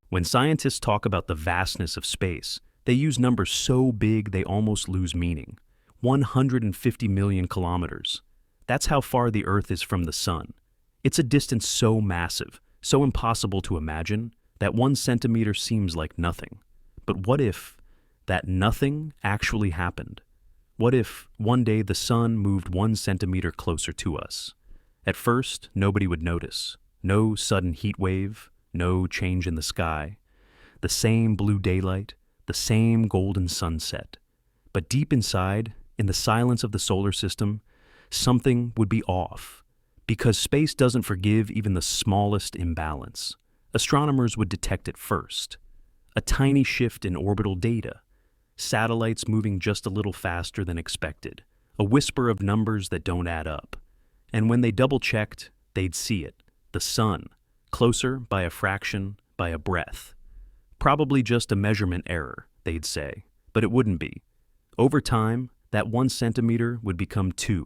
When scientists talk about the vastness of space, they use numbers so big they almost lose meaning. 150 million kilometers. That's how far the Earth is from the Sun. It's a distance so massive, so impossible to imagine, that 1 centimeter seems like nothing. But what if that nothing actually happened? What if one day the Sun moved 1 centimeter closer to us? At first, nobody would notice. No sudden heat wave, no change in the sky. The same blue daylight, the same golden sunset. But deep inside, in the silence of the solar system, something would be off. Because space doesn't forgive even the smallest imbalance. Astronomers would detect it first. A tiny shift in orbital data. Satellites moving just a little faster than expected. A whisper of numbers that don't add up. And when they double-checked, they'd see it. The Sun. Closer by a fraction, by a breath. Probably just a measurement error, they'd say. But it wouldn't be. Over time, that 1 centimeter would become 2,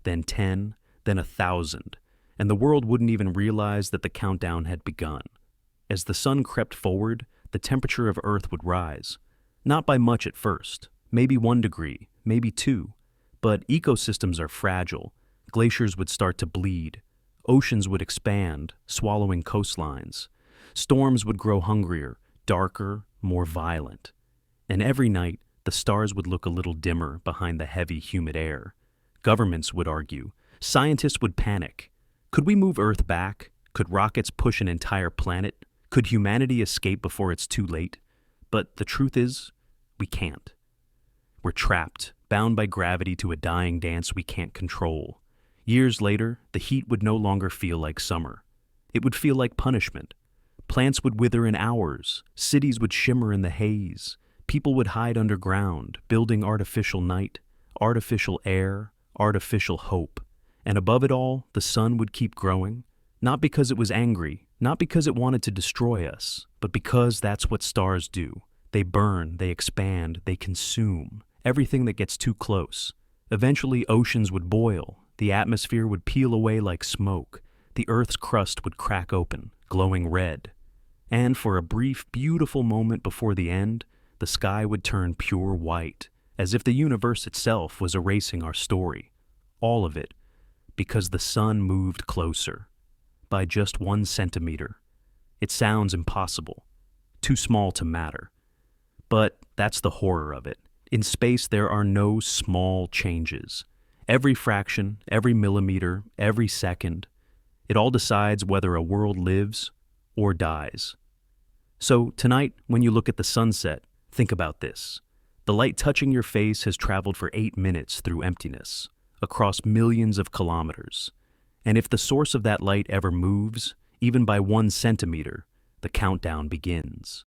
then 10, then 1,000, and the world wouldn't even realize that the countdown had begun. As the Sun crept forward, the temperature of Earth would rise. Not by much at first, maybe 1 degree, maybe 2. But ecosystems are fragile. Glaciers would start to bleed. Oceans would expand, swallowing coastlines. Storms would grow hungrier, darker, more violent. And every night, the stars would look a little dimmer behind the heavy, humid air. Governments would argue. Scientists would panic. Could we move Earth back? Could rockets push an entire planet? Could humanity escape before it's too late? But the truth is, we can't. We're trapped, bound by gravity to a dying dance we can't control. Years later, the heat would no longer feel like summer. It would feel like punishment. Plants would wither in hours. Cities would shimmer in the haze. People would hide underground, building artificial night, artificial air, artificial hope. And above it all, the Sun would keep growing, not because it was angry, not because it wanted to destroy us, but because that's what stars do. They burn, they expand, they consume everything that gets too close. Eventually, oceans would boil, the atmosphere would peel away like smoke, the Earth's crust would crack open, glowing red. And for a brief, beautiful moment before the end, the sky would turn pure white, as if the universe itself was erasing our story. All of it, because the Sun moved closer. By just 1 centimeter. It sounds impossible. Too small to matter. But that's the horror of it. In space, there are no small changes. Every fraction, every millimeter, every second, it all decides whether a world lives or dies. So tonight, when you look at the sunset, think about this. The light touching your face has traveled for 8 minutes through emptiness, across millions of kilometers. And if the source of that light ever moves, even by 1 centimeter, the countdown begins.